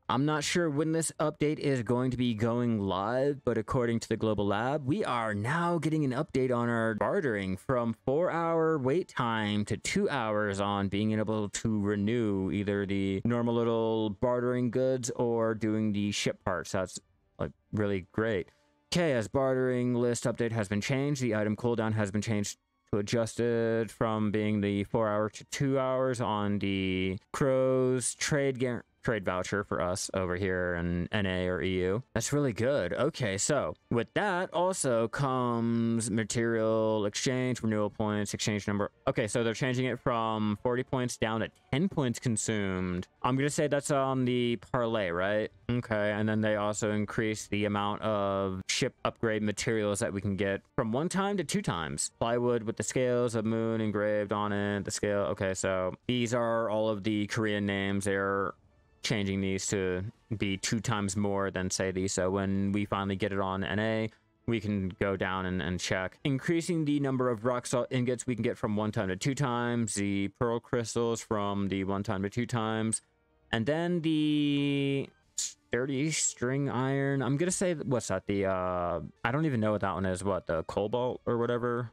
I'm not sure when this update is going to be going live, but according to the Global Lab, we are now getting an update on our bartering from 4-hour wait time to 2 hours on being able to renew either the normal little bartering goods or doing the ship parts. That's like really great. Okay, as bartering list update has been changed, the item cooldown has been changed to adjusted from being the 4 hour to 2 hours on the Crow's trade voucher for us over here in NA or EU. That's really good. Okay, so with that also comes material exchange, renewal points, exchange number. Okay, so they're changing it from 40 points down to 10 points consumed. I'm gonna say that's on the parlay, right? Okay, and then they also increase the amount of ship upgrade materials that we can get from 1 time to 2 times. Plywood with the scales of moon engraved on it, the scale. Okay, so these are all of the Korean names. They're changing these to be 2 times more than say these, so when we finally get it on NA, we can go down and check. Increasing the number of rock salt ingots we can get from 1 time to 2 times, the pearl crystals from the 1 time to 2 times, and then the sturdy string iron. I'm gonna say, what's that, the I don't even know what that one is. What, the cobalt or whatever?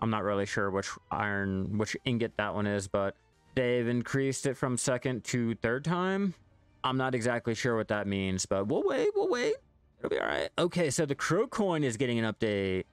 I'm not really sure which ingot that one is, but they've increased it from 2nd to 3rd time. I'm not exactly sure what that means, but we'll wait. It'll be all right. Okay, so the Crow coin is getting an update.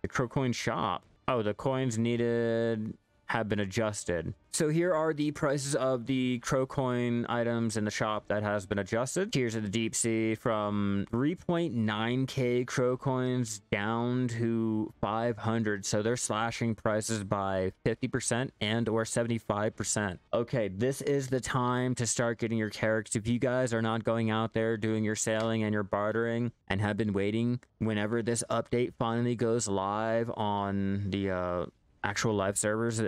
The Crow coin shop. Oh, the coins needed have been adjusted. So here are the prices of the Crow coin items in the shop that has been adjusted. Here's the deep sea from 3.9k Crow coins down to 500. So they're slashing prices by 50% and or 75%. Okay, this is the time to start getting your Carracks. If you guys are not going out there doing your sailing and your bartering and have been waiting, whenever this update finally goes live on the actual live servers,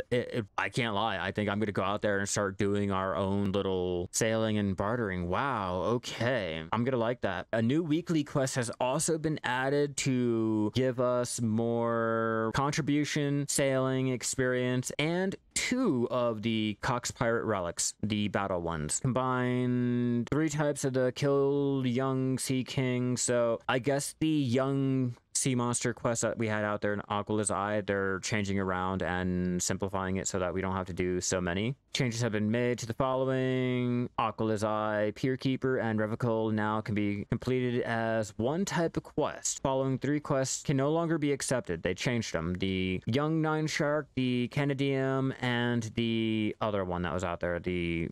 I can't lie, I think I'm gonna go out there and start doing our own little sailing and bartering. Wow, okay, I'm gonna like that. A new weekly quest has also been added to give us more contribution, sailing experience, and 2 of the Cox Pirate relics, the battle ones. Combine 3 types of the kill young sea king. So I guess the young sea monster quest that we had out there in Aquala's Eye, they're changing around and simplifying it so that we don't have to do so many. Changes have been made to the following. Aquala's Eye, Pier Keeper, and Revical now can be completed as 1 type of quest. Following 3 quests can no longer be accepted. They changed them. The Young Nine Shark, the Canadium, and the other one that was out there, the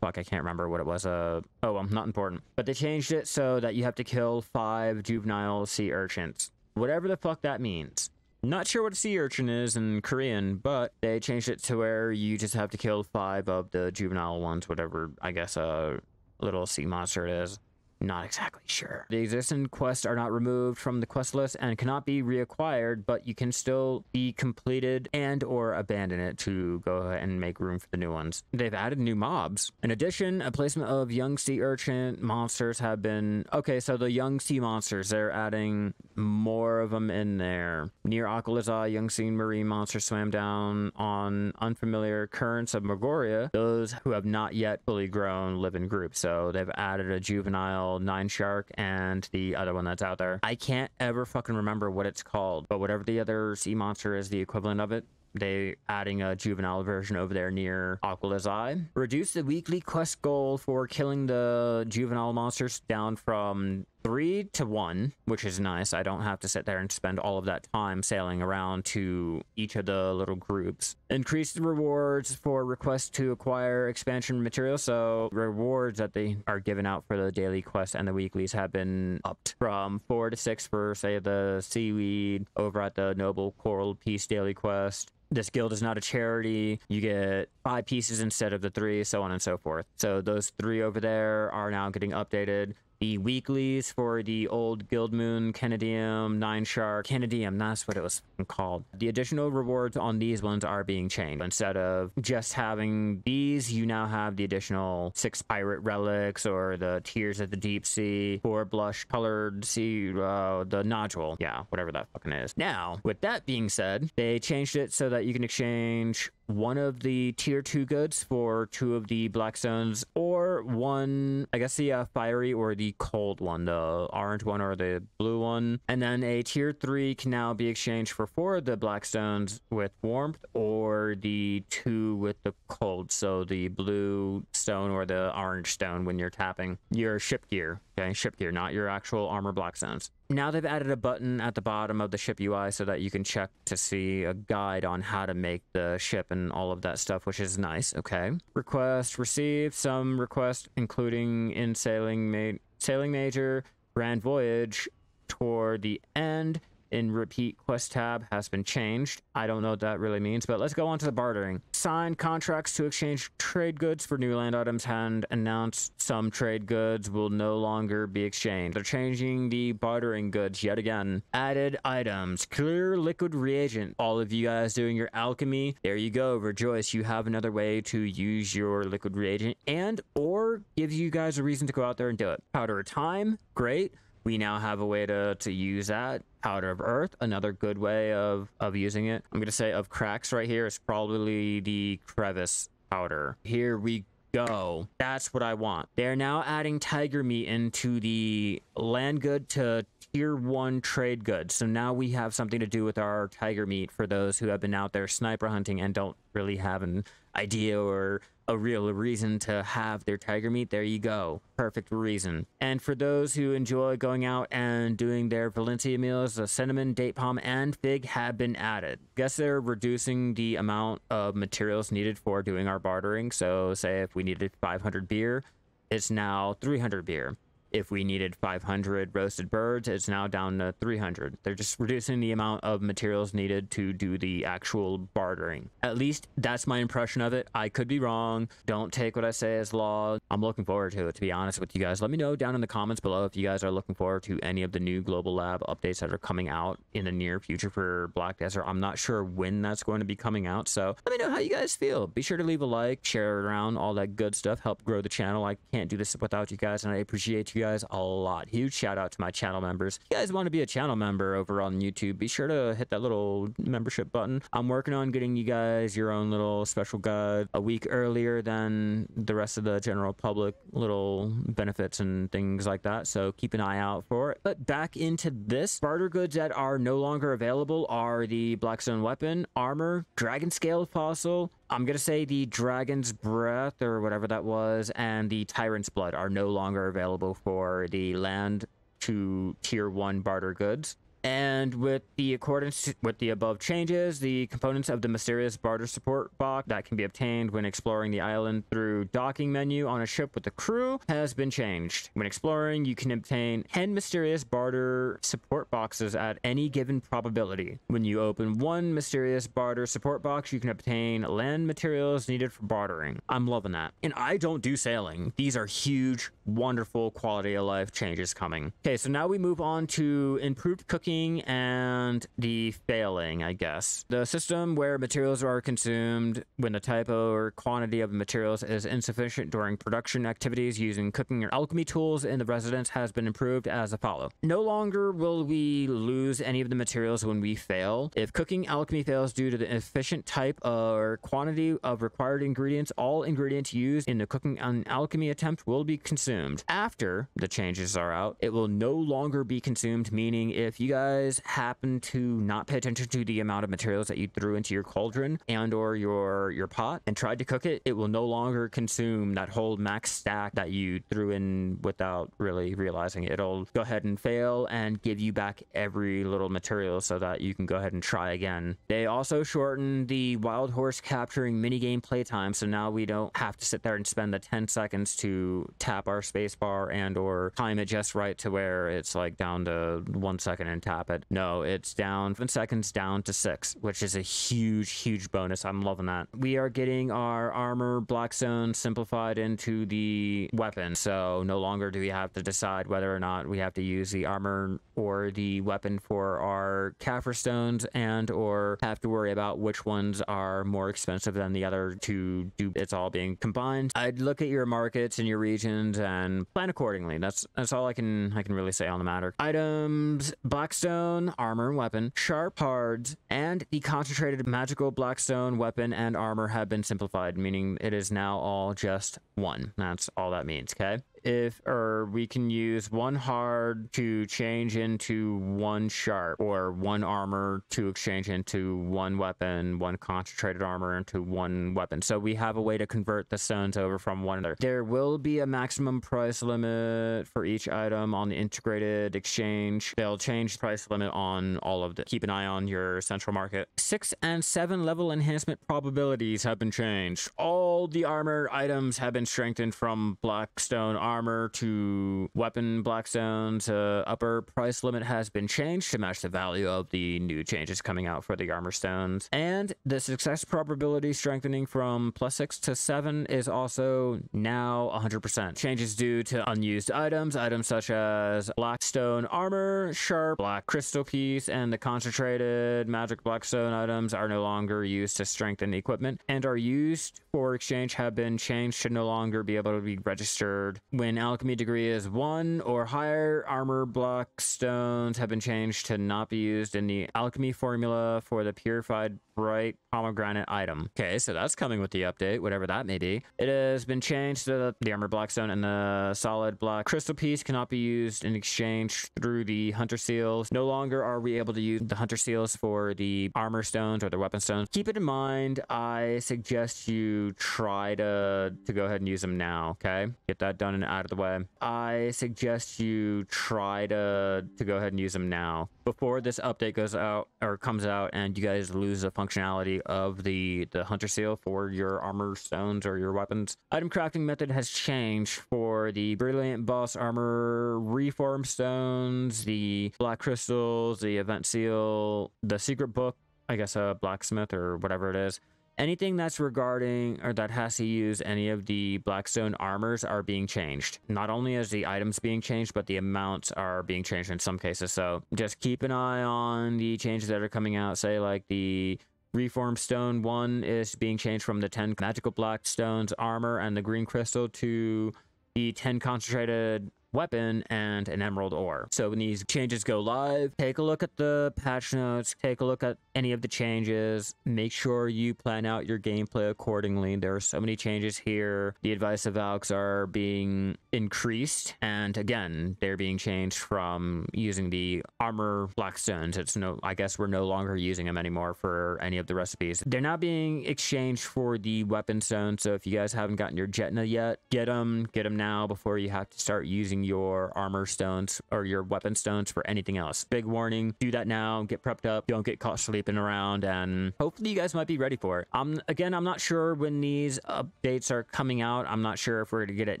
fuck, I can't remember what it was. Oh well, not important. But they changed it so that you have to kill 5 juvenile sea urchins. Whatever the fuck that means. Not sure what a sea urchin is in Korean, but they changed it to where you just have to kill 5 of the juvenile ones, whatever, I guess, a little sea monster it is. Not exactly sure. The existing quests are not removed from the quest list and cannot be reacquired, but you can still be completed and or abandon it to go ahead and make room for the new ones. They've added new mobs. In addition, a placement of young sea urchin monsters have been... Okay, so the young sea monsters, they're adding more of them in there. Near Aquala's Eye, young sea marine monsters swam down on unfamiliar currents of Megoria. Those who have not yet fully grown live in groups, so they've added a juvenile Nine Shark and the other one that's out there. I can't ever fucking remember what it's called, but whatever the other sea monster is, the equivalent of it, they adding a juvenile version over there near Aquala's Eye. Reduce the weekly quest goal for killing the juvenile monsters down from 3 to 1, which is nice. I don't have to sit there and spend all of that time sailing around to each of the little groups. Increase the rewards for requests to acquire expansion materials. So rewards that they are giving out for the daily quest and the weeklies have been upped from 4 to 6 for, say, the seaweed over at the Noble Coral Piece daily quest. This guild is not a charity. You get 5 pieces instead of the 3, so on and so forth. So those 3 over there are now getting updated. the weeklies for the old Guildmoon, Canadium, Nine Shark, Canadium, that's what it was called. The additional rewards on these ones are being changed. Instead of just having these, you now have the additional 6 pirate relics or the Tears of the Deep Sea, 4 blush colored sea, the nodule. Yeah, whatever that fucking is. Now, with that being said, they changed it so that you can exchange one of the tier 2 goods for 2 of the Blackstones, or one, I guess the fiery or the cold one, the orange one or the blue one. And then a tier 3 can now be exchanged for 4 of the Blackstones with warmth, or the 2 with the cold, so the blue stone or the orange stone when you're tapping your ship gear. Okay, ship gear, not your actual armor Blackstones. Now they've added a button at the bottom of the ship UI so that you can check to see a guide on how to make the ship and all of that stuff, which is nice. Okay. Request received. Some requests, including in Sailing Major, Grand Voyage, toward the end. In repeat quest tab has been changed. I don't know what that really means, but let's go on to the bartering. Signed contracts to exchange trade goods for new land items and announced some trade goods will no longer be exchanged. They're changing the bartering goods yet again. Added items, clear liquid reagent. All of you guys doing your alchemy, there you go. Rejoice, you have another way to use your liquid reagent and or gives you guys a reason to go out there and do it. Powder of time, great. We now have a way to use that. Powder of Earth, another good way of using it. I'm going to say of cracks right here is probably the crevice powder. Here we go. That's what I want. They're now adding tiger meat into the land good to tier 1 trade goods. So now we have something to do with our tiger meat for those who have been out there sniper hunting and don't really have an idea or a real reason to have their tiger meat. There you go. Perfect reason. And for those who enjoy going out and doing their Valencia meals, the cinnamon, date palm, and fig have been added. Guess they're reducing the amount of materials needed for doing our bartering. So say if we needed 500 beer, it's now 300 beer. If we needed 500 roasted birds, it's now down to 300. They're just reducing the amount of materials needed to do the actual bartering. At least that's my impression of it. I could be wrong. Don't take what I say as law. I'm looking forward to it, to be honest with you guys. Let me know down in the comments below if you guys are looking forward to any of the new Global Lab updates that are coming out in the near future for Black Desert. I'm not sure when that's going to be coming out, so let me know how you guys feel. Be sure to leave a like, share it around, all that good stuff. Help grow the channel. I can't do this without you guys, and I appreciate you guys a lot. Huge shout out to my channel members. If you guys want to be a channel member over on YouTube, be sure to hit that little membership button. I'm working on getting you guys your own little special guide a week earlier than the rest of the general public, little benefits and things like that, so keep an eye out for it. But back into this, barter goods that are no longer available are the Blackstone weapon, armor, dragon scale fossil, I'm gonna say the Dragon's Breath or whatever that was, and the Tyrant's Blood are no longer available for the land to tier 1 barter goods. And with the accordance with the above changes, the components of the mysterious barter support box that can be obtained when exploring the island through docking menu on a ship with the crew has been changed. When exploring, you can obtain 10 mysterious barter support boxes at any given probability. When you open one mysterious barter support box, you can obtain land materials needed for bartering. I'm loving that. And I don't do sailing. These are huge, wonderful quality of life changes coming. Okay, so now we move on to improved cooking and the failing, I guess. The system where materials are consumed when the type or quantity of materials is insufficient during production activities using cooking or alchemy tools in the residence has been improved as follows. No longer will we lose any of the materials when we fail. If cooking alchemy fails due to the inefficient type or quantity of required ingredients, all ingredients used in the cooking and alchemy attempt will be consumed. After the changes are out, it will no longer be consumed, meaning if you guys happen to not pay attention to the amount of materials that you threw into your cauldron and or your pot and tried to cook it, it will no longer consume that whole max stack that you threw in without really realizing it. It'll go ahead and fail and give you back every little material so that you can go ahead and try again. They also shortened the wild horse capturing minigame playtime, so now we don't have to sit there and spend the 10 seconds to tap our spacebar and or time it just right to where it's like down to 1 second and tap tap it. No, it's down 7 seconds down to 6, which is a huge bonus. I'm loving that. We are getting our armor Blackstone simplified into the weapon, so no longer do we have to decide whether or not we have to use the armor or the weapon for our Kaffir stones, and or have to worry about which ones are more expensive than the other to do. It's all being combined. I'd look at your markets and your regions and plan accordingly. That's all I can really say on the matter. Items: Blackstone armor and weapon, sharp hards, and the concentrated magical Blackstone weapon and armor have been simplified, meaning it is now all just one. That's all that means. Okay. We can use one hard to change into one sharp, or one armor to exchange into one weapon, one concentrated armor into one weapon. So we have a way to convert the stones over from one another. There will be a maximum price limit for each item on the integrated exchange. They'll change the price limit on all of it. Keep an eye on your central market. 6 and 7 level enhancement probabilities have been changed. All the armor items have been strengthened from Blackstone armor to weapon Blackstones. Upper price limit has been changed to match the value of the new changes coming out for the armor stones. And the success probability strengthening from +6 to 7 is also now 100%. Changes due to unused items such as Blackstone armor, sharp black crystal piece, and the concentrated magic Blackstone items are no longer used to strengthen equipment and are used for exchange have been changed to no longer be able to be registered. When Alchemy degree is 1 or higher, armor Blackstones have been changed to not be used in the Alchemy formula for the purified bright pomegranate item. Okay, so that's coming with the update, whatever that may be. It has been changed so that the armor Blackstone and the solid black crystal piece cannot be used in exchange through the hunter seals. No longer are we able to use the hunter seals for the armor stones or the weapon stones. Keep it in mind, I suggest you try to go ahead and use them now, okay? Get that done and out of the way. I suggest you try to go ahead and use them now before this update goes out or comes out and you guys lose the functionality of the hunter seal for your armor stones or your weapons. Item crafting method has changed for the brilliant boss armor reform stones, the black crystals, the event seal, the secret book, I guess a blacksmith or whatever it is. Anything that's regarding or that has to use any of the Blackstone armors are being changed. Not only is the items being changed, but the amounts are being changed in some cases. So just keep an eye on the changes that are coming out. Say like the Reform Stone 1 is being changed from the 10 magical Blackstone's armor and the green crystal to the 10 concentrated weapon and an emerald ore. So when these changes go live, take a look at the patch notes, take a look at any of the changes, make sure you plan out your gameplay accordingly. There are so many changes here. The advice of Alks are being increased, and again, they're being changed from using the armor Blackstones. I guess we're no longer using them anymore for any of the recipes. They're now being exchanged for the weapon stones, so if you guys haven't gotten your Jetna yet, get them now before you have to start using your armor stones or your weapon stones for anything else. Big warning, do that now, get prepped up, don't get caught sleeping around, and hopefully you guys might be ready for it. I'm not sure when these updates are coming out. I'm not sure if we're gonna get it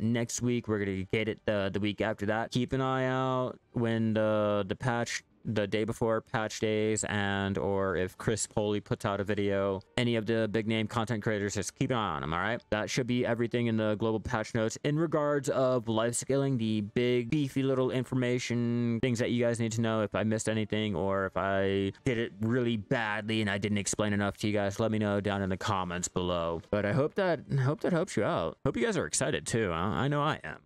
next week, we're gonna get it the week after that. Keep an eye out when the day before patch days, and or if Chris Poley puts out a video, any of the big name content creators, just keep an eye on them. All right, that should be everything in the global patch notes in regards of Lifeskilling, the big beefy little information things that you guys need to know. If I missed anything or if I did it really badly and I didn't explain enough to you guys, let me know down in the comments below. But I hope that helps you out. Hope you guys are excited too. I know I am.